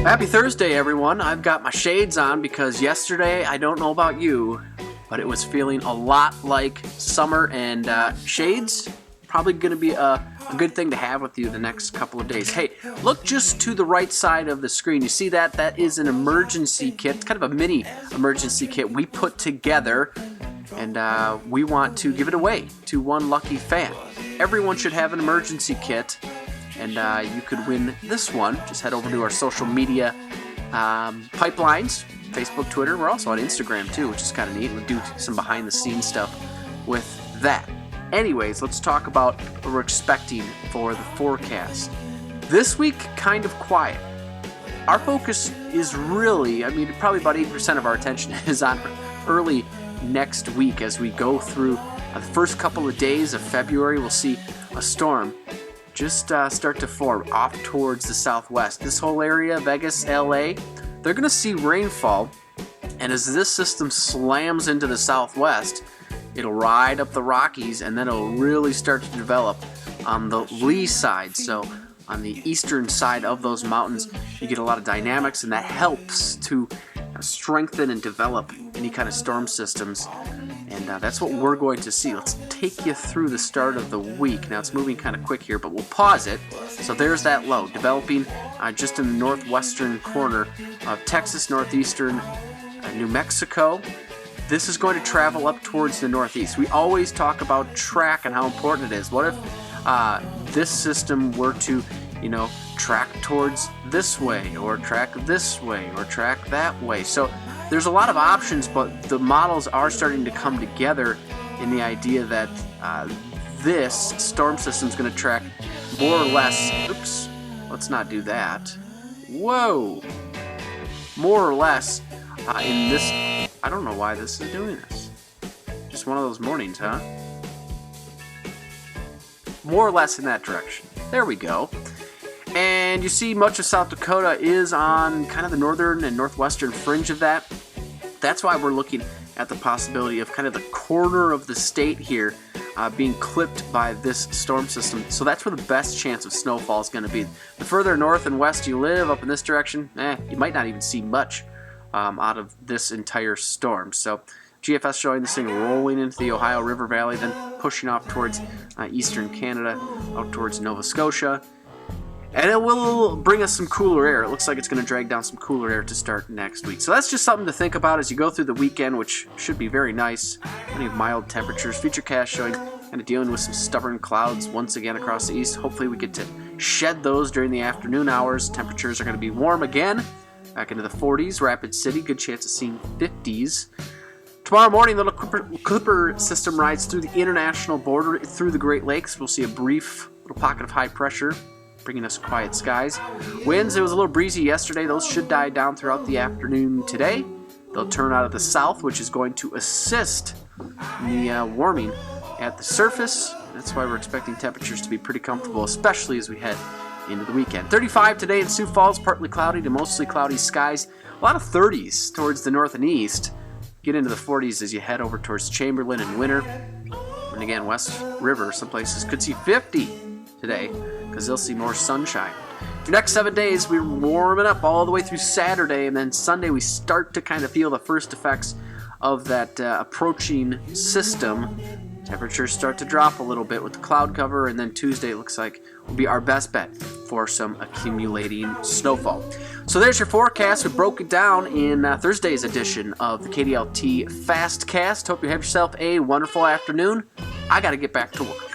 Happy Thursday, everyone. I've got my shades on because yesterday, I don't know about you, but it was feeling a lot like summer, and shades probably going to be a good thing to have with you the next couple of days. Hey, look just to the right side of the screen. You see that? That is an emergency kit. It's kind of a mini emergency kit we put together, and we want to give it away to one lucky fan. Everyone should have an emergency kit, and you could win this one. Just head over to our social media pipelines, Facebook, Twitter. We're also on Instagram too, which is kind of neat. We'll do some behind the scenes stuff with that. Anyways, let's talk about what we're expecting for the forecast. This week, kind of quiet. Our focus is really, probably about 80% of our attention is on early next week as we go through the first couple of days of February. We'll see a storm just start to form off towards the southwest. This whole area, Vegas, LA, they're going to see rainfall, and as this system slams into the southwest, it'll ride up the Rockies, and then it'll really start to develop on the lee side. So on the eastern side of those mountains, you get a lot of dynamics, and that helps to strengthen and develop any kind of storm systems. And that's what we're going to see. Let's take you through the start of the week. Now, it's moving kind of quick here, but we'll pause it. So there's that low developing just in the northwestern corner of Texas, northeastern New Mexico. This is going to travel up towards the northeast. We always talk about track and how important it is. What if this system were to, track towards this way, or track this way, or track that way? So there's a lot of options, but the models are starting to come together in the idea that this storm system is going to track more or less. Oops, let's not do that. Whoa! More or less in this. I don't know why this is doing this. Just one of those mornings, huh? More or less in that direction. There we go. And you see much of South Dakota is on kind of the northern and northwestern fringe of that. That's why we're looking at the possibility of kind of the corner of the state here being clipped by this storm system. So that's where the best chance of snowfall is going to be. The further north and west you live, up in this direction, you might not even see much out of this entire storm. So GFS showing this thing rolling into the Ohio River Valley, then pushing off towards eastern Canada, out towards Nova Scotia. And it will bring us some cooler air. It looks like it's going to drag down some cooler air to start next week. So that's just something to think about as you go through the weekend, which should be very nice. Plenty of mild temperatures. Futurecast showing kind of dealing with some stubborn clouds once again across the east. Hopefully we get to shed those during the afternoon hours. Temperatures are going to be warm again. Back into the 40s. Rapid City, good chance of seeing 50s. Tomorrow morning, the little Clipper system rides through the international border through the Great Lakes. We'll see a brief little pocket of high pressure, bringing us quiet skies. Winds, it was a little breezy yesterday. Those should die down throughout the afternoon today. They'll turn out of the south, which is going to assist in the warming at the surface. That's why we're expecting temperatures to be pretty comfortable, especially as we head into the weekend. 35 today in Sioux Falls, partly cloudy to mostly cloudy skies. A lot of 30s towards the north and east. Get into the 40s as you head over towards Chamberlain and Winter. And again, West River, some places could see 50 today because they'll see more sunshine. The next 7 days, we're warming up all the way through Saturday, and then Sunday we start to kind of feel the first effects of that approaching system. Temperatures start to drop a little bit with the cloud cover, and then Tuesday looks like will be our best bet for some accumulating snowfall. So there's your forecast. We broke it down in Thursday's edition of the KDLT FastCast. Hope you have yourself a wonderful afternoon. I got to get back to work.